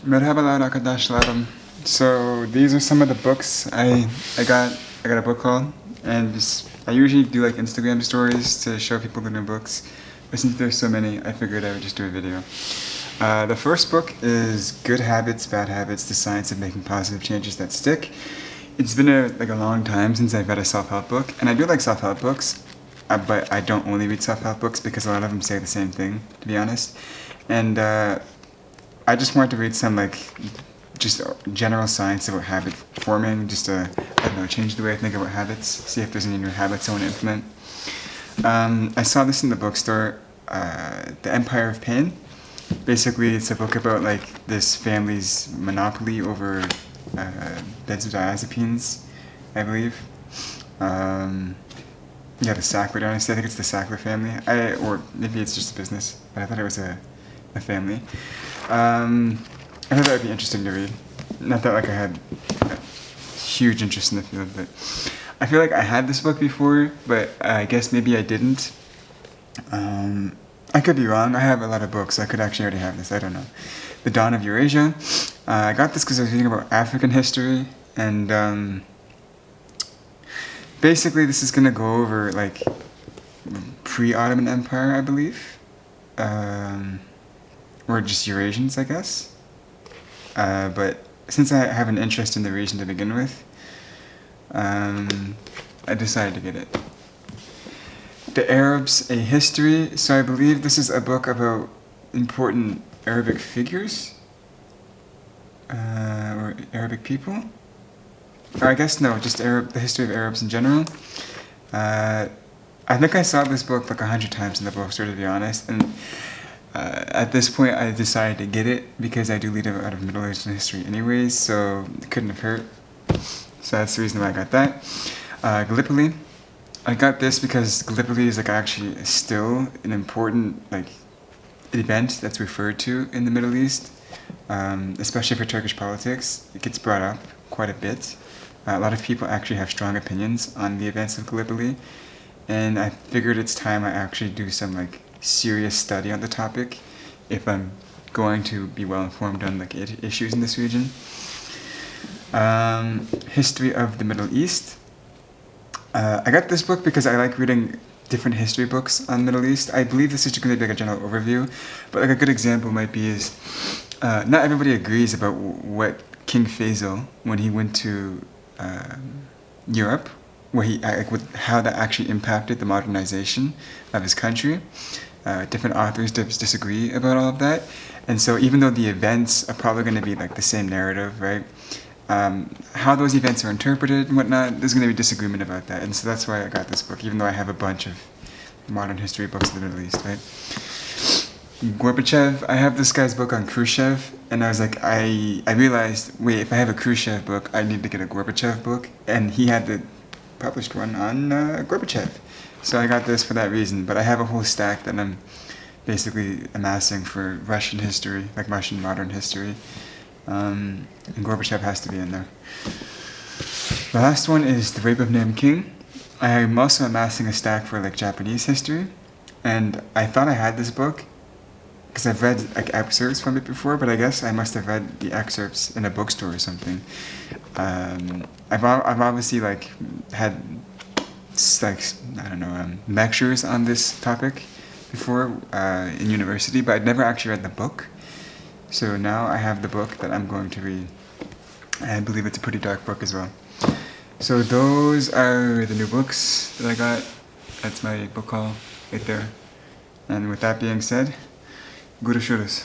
Merhabalar arkadaşlarım. So these are some of the books I got a book haul, and I usually do like Instagram stories to show people the new books, but since there's so many, I figured I would just do a video. The first book is Good Habits, Bad Habits: The Science of Making Positive Changes That Stick. It's been a long time since I've read a self-help book, and I do like self-help books, but I don't only read self-help books because a lot of them say the same thing, to be honest. And I just wanted to read some just general science about habit forming, just to, I don't know, change the way I think about habits, see if there's any new habits I want to implement. I saw this in the bookstore, The Empire of Pain. Basically, it's a book about this family's monopoly over benzodiazepines, I believe. Yeah, the Sackler dynasty. I think it's the Sackler family. Or maybe it's just a business, but I thought it was a family. I thought that would be interesting to read. Not that I had a huge interest in the field, but I feel like I had this book before, but I guess maybe I didn't. I could be wrong. I have a lot of books. I could actually already have this. I don't know. The Dawn of Eurasia. I got this because I was reading about African history, and basically this is going to go over pre-Ottoman Empire, I believe. Or just Eurasians, I guess. But since I have an interest in the region to begin with, I decided to get it. The Arabs, A History. So I believe this is a book about important Arabic figures, or Arabic people. Or I guess no, just the history of Arabs in general. I think I saw this book 100 times in the bookstore, to be honest, and at this point I decided to get it because I do read out of Middle Eastern history anyways, so it couldn't have hurt. So that's the reason why I got that. Gallipoli. I got this because Gallipoli is actually still an important event that's referred to in the Middle East, especially for Turkish politics. It gets brought up quite a bit. A lot of people actually have strong opinions on the events of Gallipoli, and I figured it's time I actually do some serious study on the topic if I'm going to be well informed on issues in this region. History of the Middle East. I got this book because I like reading different history books on the Middle East. I believe this is going to be a general overview, but a good example might be not everybody agrees about what King Faisal, when he went to Europe, how that actually impacted the modernization of his country. Different authors disagree about all of that, and so even though the events are probably going to be the same narrative, right? How those events are interpreted and whatnot, there's going to be disagreement about that, and so that's why I got this book, even though I have a bunch of modern history books in the Middle East, right? Gorbachev, I have this guy's book on Khrushchev, and I was I realized, wait, if I have a Khrushchev book, I need to get a Gorbachev book, and he had the published one on Gorbachev. So I got this for that reason, but I have a whole stack that I'm basically amassing for Russian history, Russian modern history, and Gorbachev has to be in there. The last one is The Rape of Nem King. I am also amassing a stack for Japanese history, and I thought I had this book because I've read excerpts from it before, but I guess I must have read the excerpts in a bookstore or something. I've obviously had I don't know, lectures on this topic before in university, but I'd never actually read the book. So now I have the book that I'm going to read. I believe it's a pretty dark book as well. So those are the new books that I got. That's my book haul right there. And with that being said, görüşürüz.